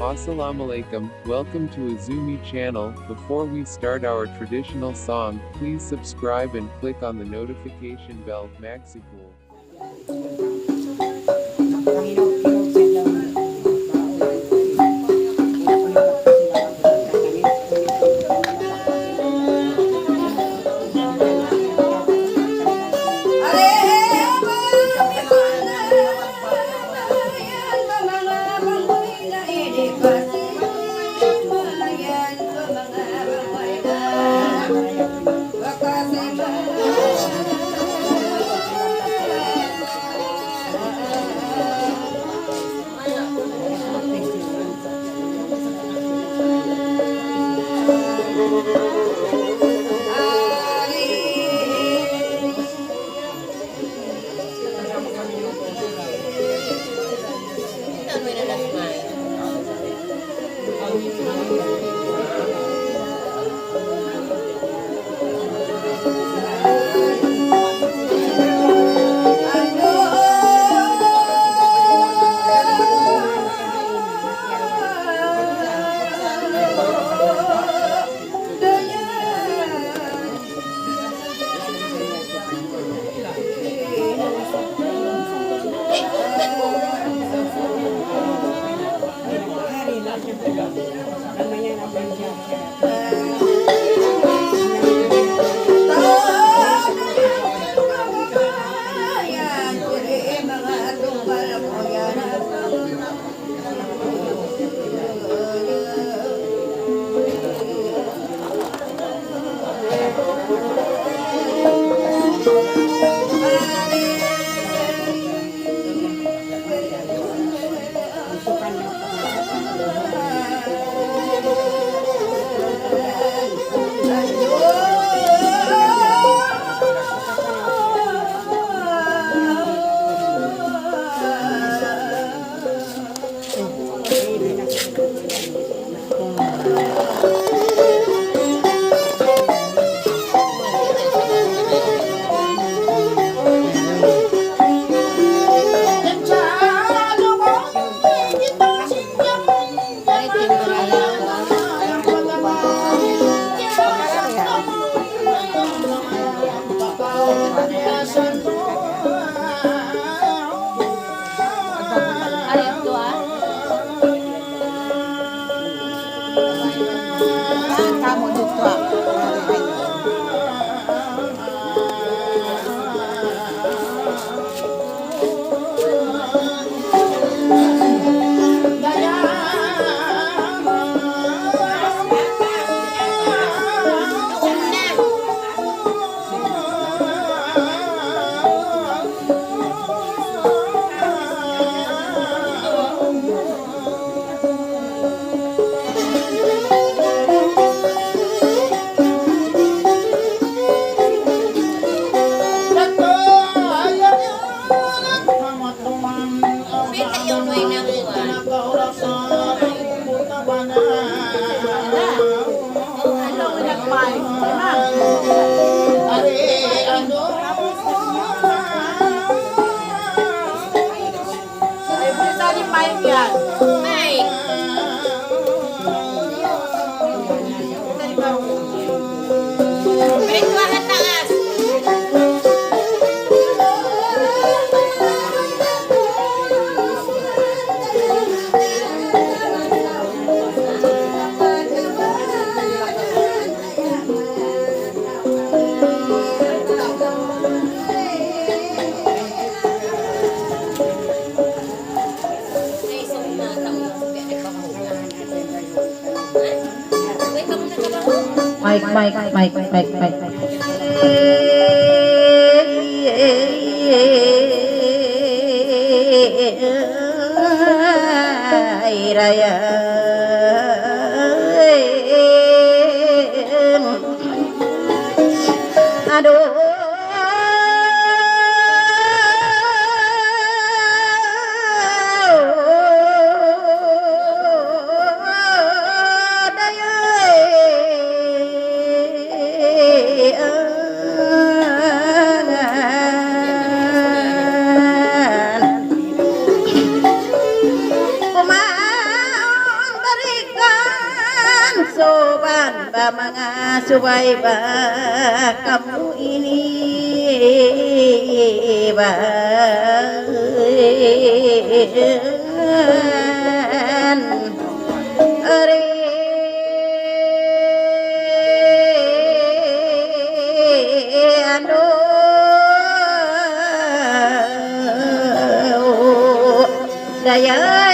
Assalamualaikum, welcome to Azumi channel. Before we start our traditional song, please subscribe and click on the notification bell. Maxipul. Baik. Raya. Aduh. mga subayba kamu ini ban are anu daya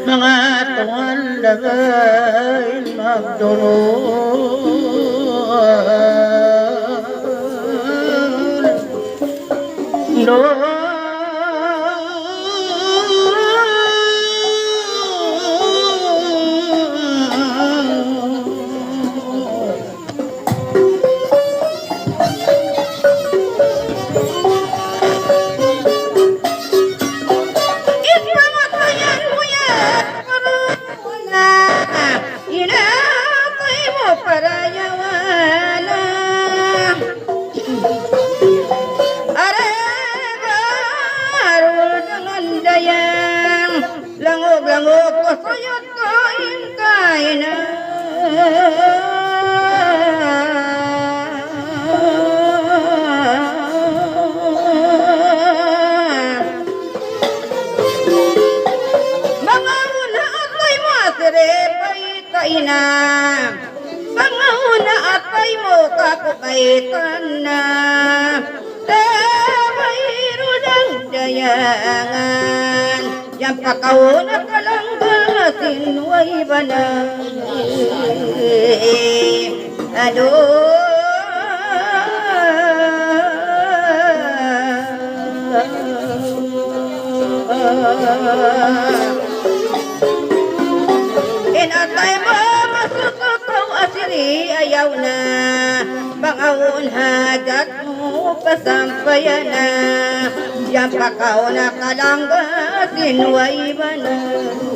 mga tuwan lagay magdulon langog ko sayot kain na mga una at ay masire kain na mga una at ay mo kakukaitan na mayro ng dayangan yang pakauna kalangga sinuay banang aduh inatay mo masukok kau asiri ayaw na bangaun hadat mo pasampayan na yang pakauna kalangga sinuay banang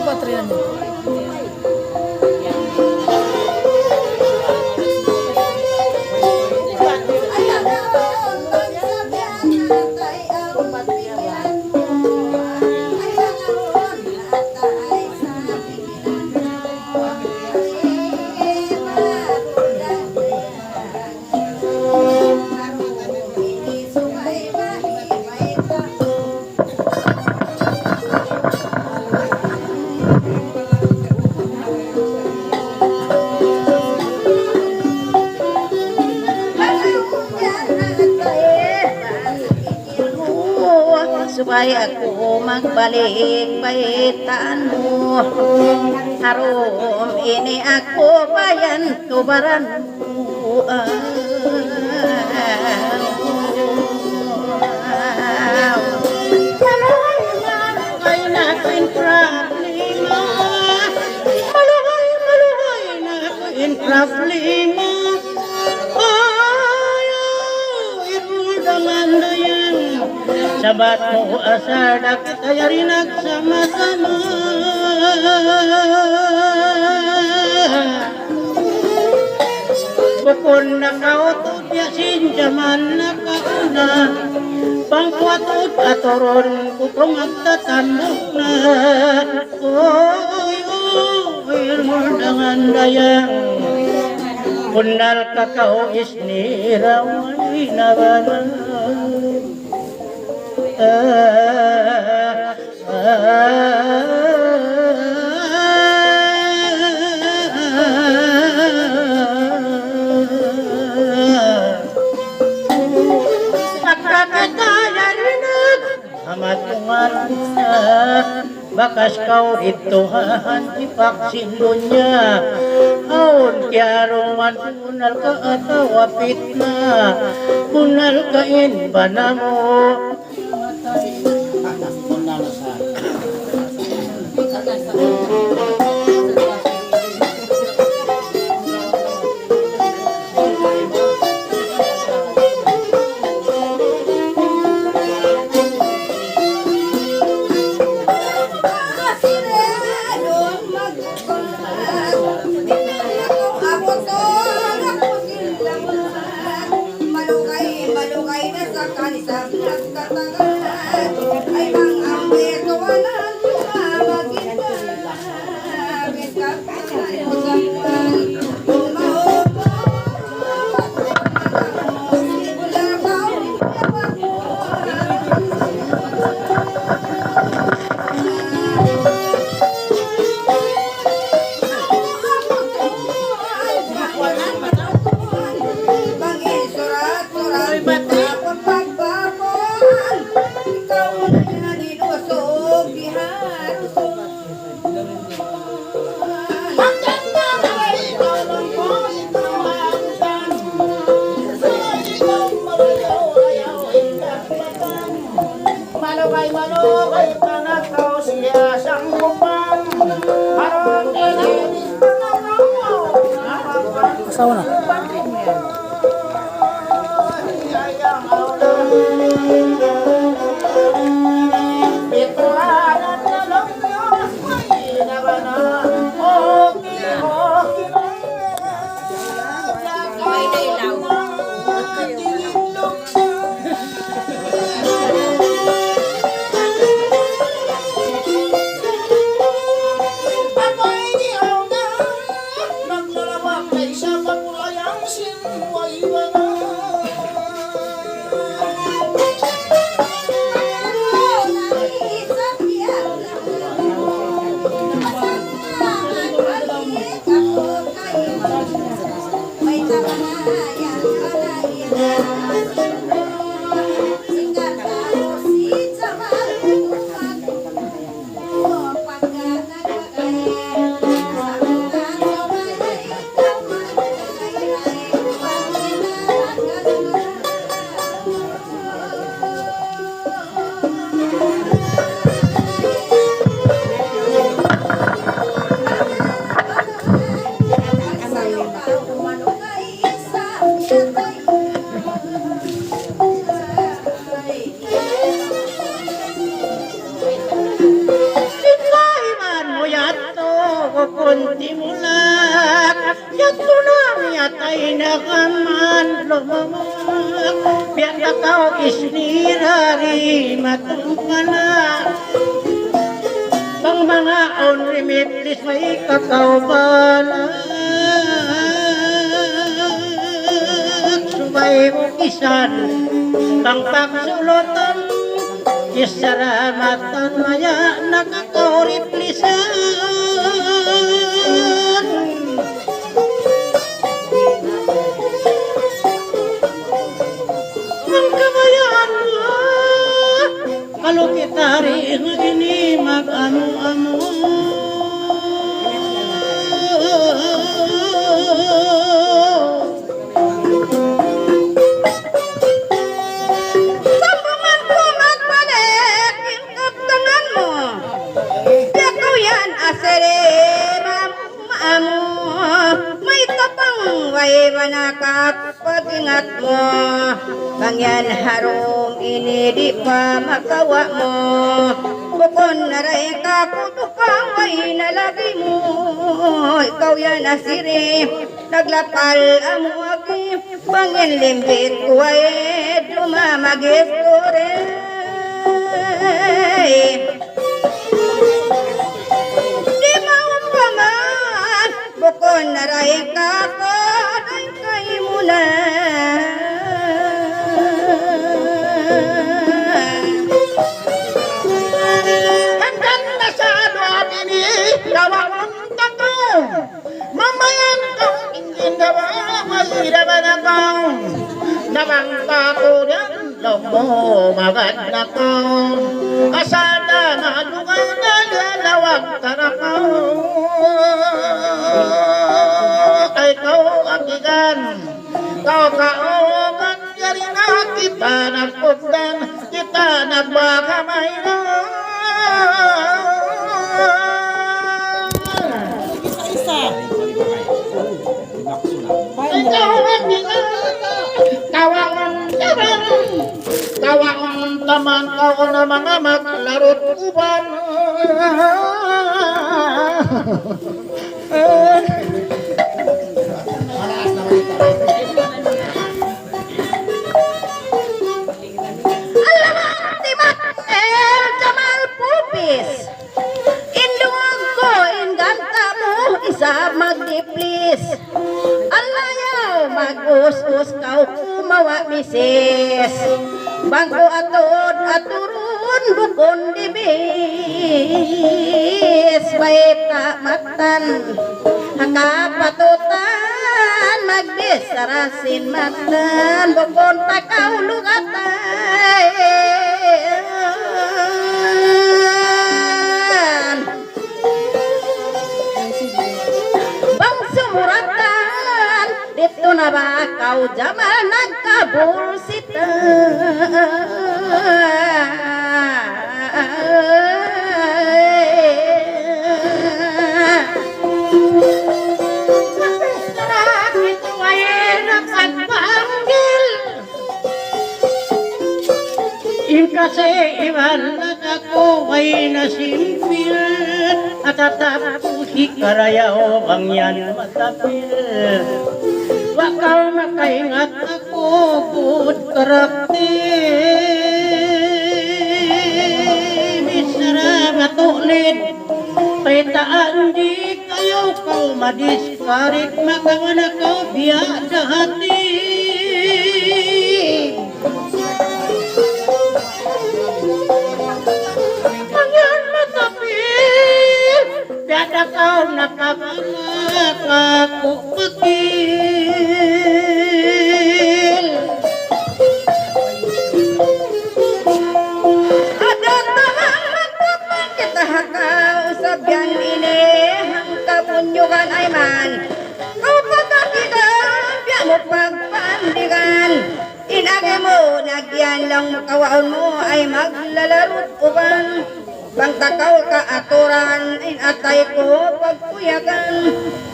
Patrian. Supaya aku magbalik baitan mo. Harum ini aku bayan tubaran mo. Maluhay na ako'y problema. Maluhay na ako'y problema. Sabat mo asadak kaya rin nagsama-sama. Bukon na kautod yasin jaman na kauna. Pangkuatod atoron kutong agtatandok na. Oy, murdangan dayang. Kunal kakao isniraway na banan. Amat tungan bakas kau ituhan ipaksin dunya aun kiaruman kunal ka atawa fitna kunal ka inbanamo. Malugay na sa kanisang nagtatagal ay mga amir kawalan tumabagin pa Kapatay mo sa buwan Umaopo Wala kang malugay ka na kau siya sang upang haron ini Asawa na. naglalawak kay sa pagkulayang sin kukunti mulak yato lang yatay nakaman lumamak biyak takaw isnirari matungkala pang mga unlimited may kakao balak subay mo kisan pang pagsulutan isaramatan maya nakakoriplisan ang kabayaan mo kalau kita rin ini mag-amo-amo Sambungan ko magbalik yung kaptangan mo. Yakaw yan asere mamu may tapang way manakat pag-ingat mo. Bang yan harong ini di pa makawa mo. Bukon na rin kakutupang way nalagi mo. Ikaw yan asire naglapal amo agi. Bang yan limbit way dumamagis ko rin. Di maupaman bukon na rin kakutupang kay mo na. hanggang nasa ano ini gawang takaw mamayan kang hindi na ba mahirapan ako nabang tako yan lomo maganda ko kasada malugan na lalawag tarakaw ay kau akigan kau kaogan yari na kita nagpugdan kita nagbakamay na Kawangan taman kau na mga maglarot uban Timat El Jamal Pupis Indungog ko inganta mo isa magdiplis Alayaw mag-us-us kau kumawa misis Bangko atod aturun bukon dibis Baik tak matan Hakapatutan magbisarasin matan Bukon takaw lugatan Bang sumuratan Dito na ba kau Jamal Kasi iwan ako ay nasimpil at atapuhi karayaw ang yan matapil Wakaw makaingat ako good karakter Misra matulid Paitaan di kayo kau madiskarit Makangan ako biyada hati Mangan matapil Biyada kau nakabalak ako pakil Ada tamang magpapang kita hakaw Sabyan ini hang kabunyukan ay man Kau pagkakitan biya mo pagpandigan Inagi mo nagyan lang makawaon mo ay maglalarot uban Bang takaw ka aturan inatay ko pagpuyagan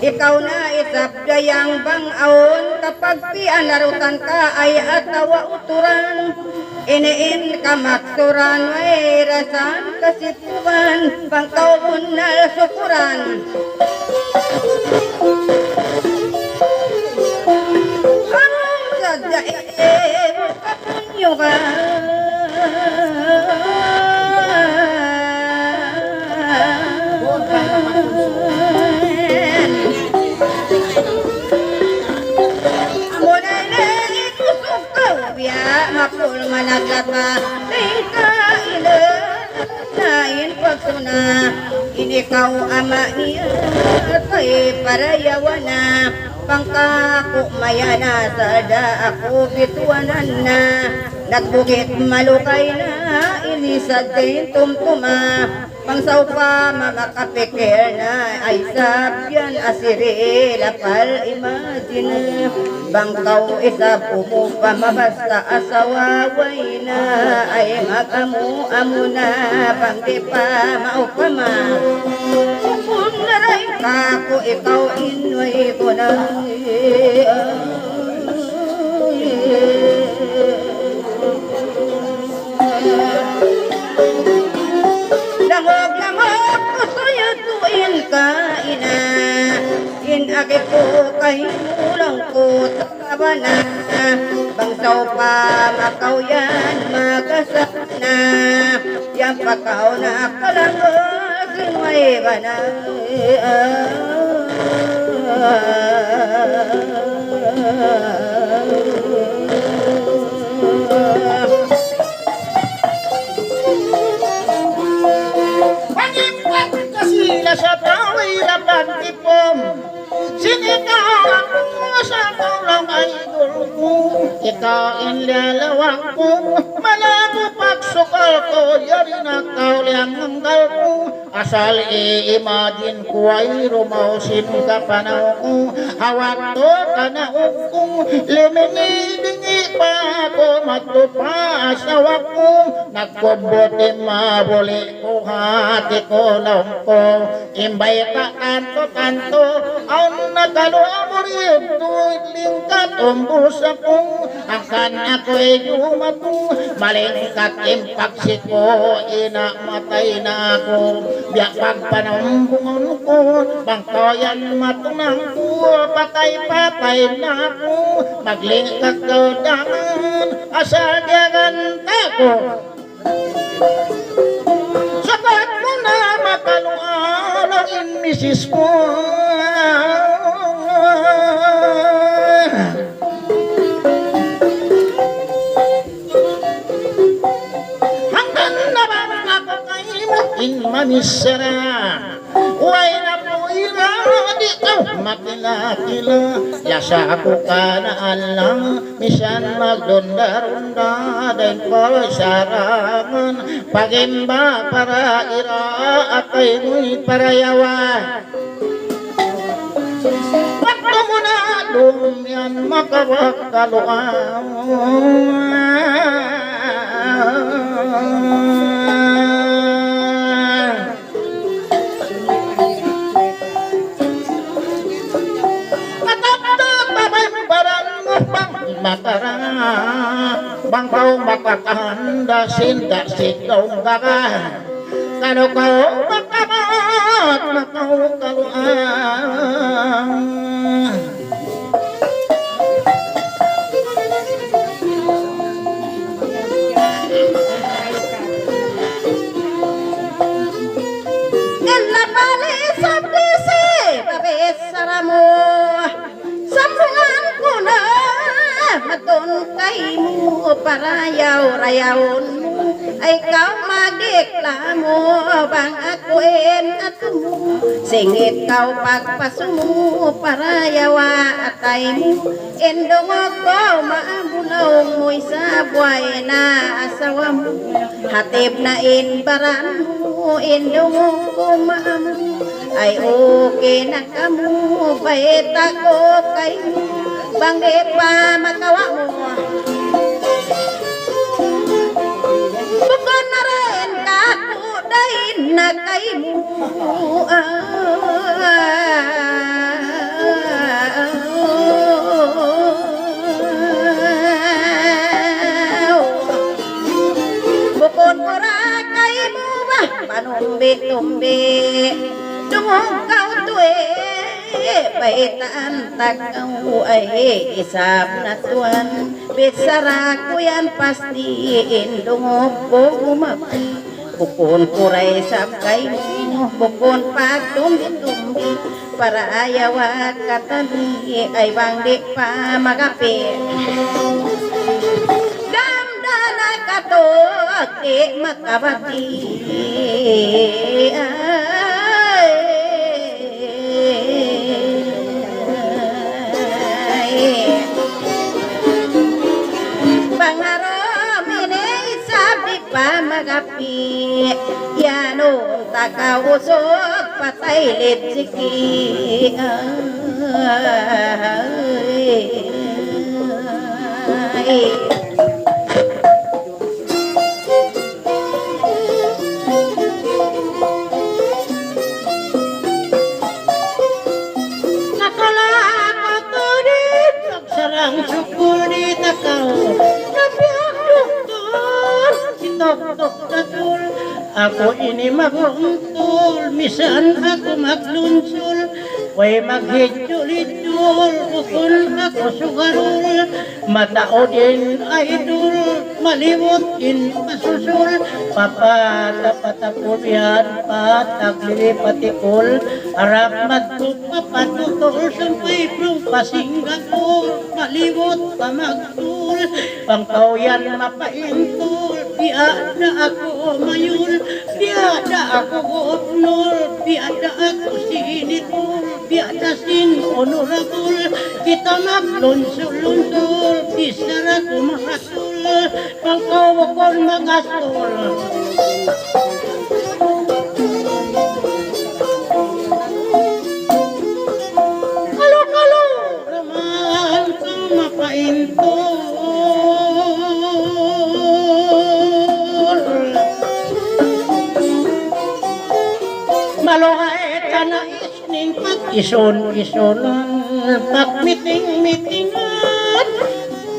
Ikaw na isabdayang bang aon Kapag pianlarutan ka ay atawa uturan Iniin ka maksuran may rasan kasipuan Bang kaunal sukuran Ikaw ama niya kay parayawan na pangkako mayana sada ako bituanan na nagbukit malukay na inisad din tumtuma pangsaw pa makakapikir na ay sabyan asiri lapal imagine bangkaw isa pumupa mabasta asawaway na ay magamu-amu na pangdi pa maupama kung naray kako ikaw inway ko na Langog-langog ko sa'yo tuwin ka ina Inakit ko kay mulang ko taba na Bangsaw pa makaw yan magasana Yang pakaw na kalangog sinway ba na sa tawilapan tipom sinikaw ako sa kaulang idol ko ikaw inlalawang ko malabo pagsukal ko yari na kauliang hanggal ko asal i-imagine ko ay rumausin ka panaw ko hawak to kanaw ko limini-dingi pa ako maglupa asawa ko nagkubuti mabuli ko hati ko lang ko imbay ka kanto-kanto ang nagalawa mo rin tuwid lingkat umbus ako ang ako'y yumato malingkat impaksit ko inamatay na ako biyak pagpanambungan ko bangkoyan matunang ko patay-patay na ako maglingkat kaudangan asagyagan tako sapat mo na makalualang in misis mo hanggang na ba ako kayo in mamisara way na po ira di ka makilakila yasa ako ka na alang misan magdunda-runda din po sarangan pagimba para ira akay mo'y parayawa wakto mo na lumyan makawakaluan makaranga bangkau makakahanda sinda sikaw gaka kalau kau makamat makau kaluan Ella pali sabdisi babesaramu sambungan ko na matun kay mo parayaw-rayawon mo ay ikaw magdiklamo bang akuin at mo singit kaw pagpasumo parayawa atay mo indungog ko maabunaw mo'y sa buhay na asawa mo hatib na inbaran mo indungog ko maamu ay okay na kamo bait ako kay mo banggi pa matawa mo bukod na rin kakudain na kay mo bukod ko ra kay mo ba panumbi-tumbi dungog kaw tuwe paitan tagaw ay isap na tuwan bisara ko yan pasti indungog ko umapi bukon kuray sabkay mo bukon pagtumbi-tumbi para ayawa katani ay bangdi pa magapit damdana katok di makabati pangarom ini sabdi pa magapi yanong tagausok patay litsiki sarang syukur di takau nabiak doktor sitok-tok tatul aku ini maguntul misan aku maglunsul way maghidul-idul ukul aku sugarul matao din idol malimot din masusul papatapatapulian patagliri patikul harap matut papatutol sampai plong pasinggagul malimot pamagtul pangkawian mapaintul biada aku mayul biada aku gopnol biada aku sinitul biada sin honorable kita maglunsul-lunsul bisara ko makasul pangkawakon magasul kalo-kalo raman ka mapaintol malohay ka na isning pag-ison-isonan pag-miting-mitingan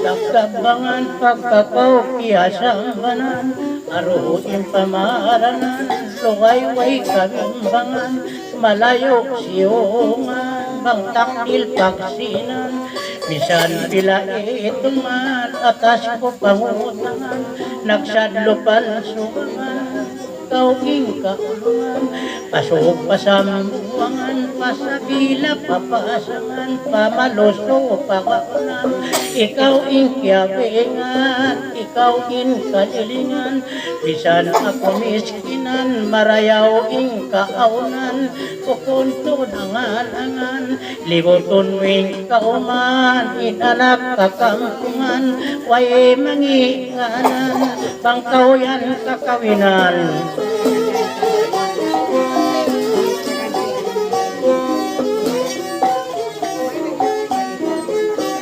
dagdabangan pagkakaw kiyasambanan aruhin pamaranan luwayway kabimbangan malayo siyongan bang takdil pagsinan misan bila ituman atas ko pangutangan nagsadlo pansungan kawing kaulungan pasok pasambuangan pasabila papasangan pamaluso pagaunan ikaw inkyabingan ikaw inkalilingan bisan ako miskinan marayaw inkaunan kukunto nangalangan libuton wing kauman inanak kakampungan way manginganan bangkaw-yan kakawinan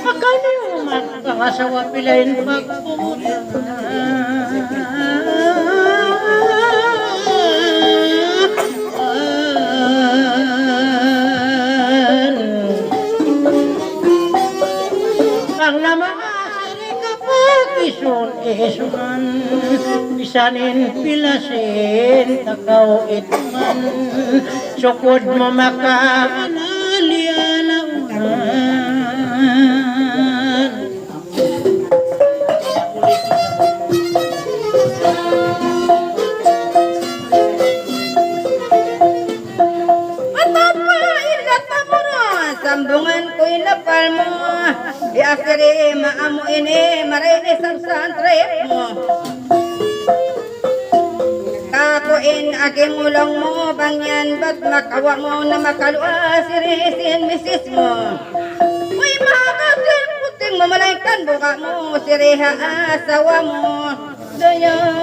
makanya magkangasawa pilain pagpunan ang namasari kapag ison-isunan bisanin pilasin takaw ituman sukod mo makamanalialaunan sambungan ko inapal mo di akhiri maamu ini marini sarsan trip mo kakuin aking ulang mo bangyan ba't makawa mo na makalua sirisin misis mo uy makakatil puting mamalaikan buka mo siriha asawa mo dayang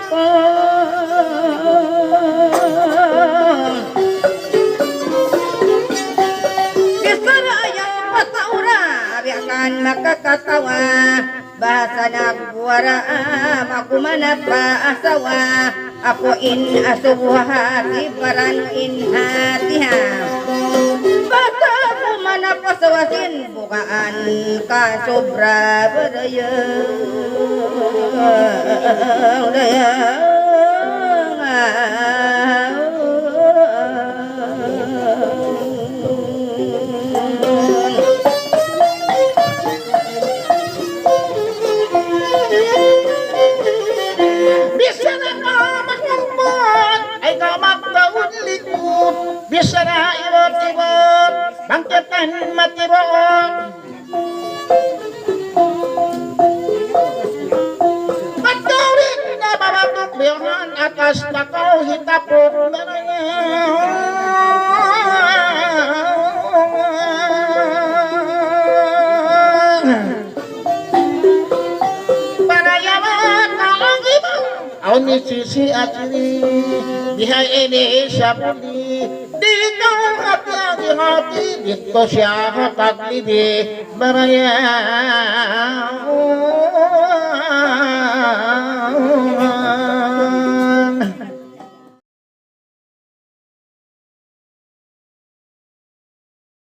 ko makakatawa bahasa nagbuwara ako manapa asawa ako in asubuhati paran in hatiha basta ako manapa sawasin bukaan ka sobra dayang Bisa na ka magmumot, ay ka magkaulikot. Bisa na iwot-iwot, bangkitan matiboon. Magkawin na babatok biyahan, atas na kau hitapok na Aw ni sisi atri dihay ini sapuli dito hati dito siya kaglidi barayaw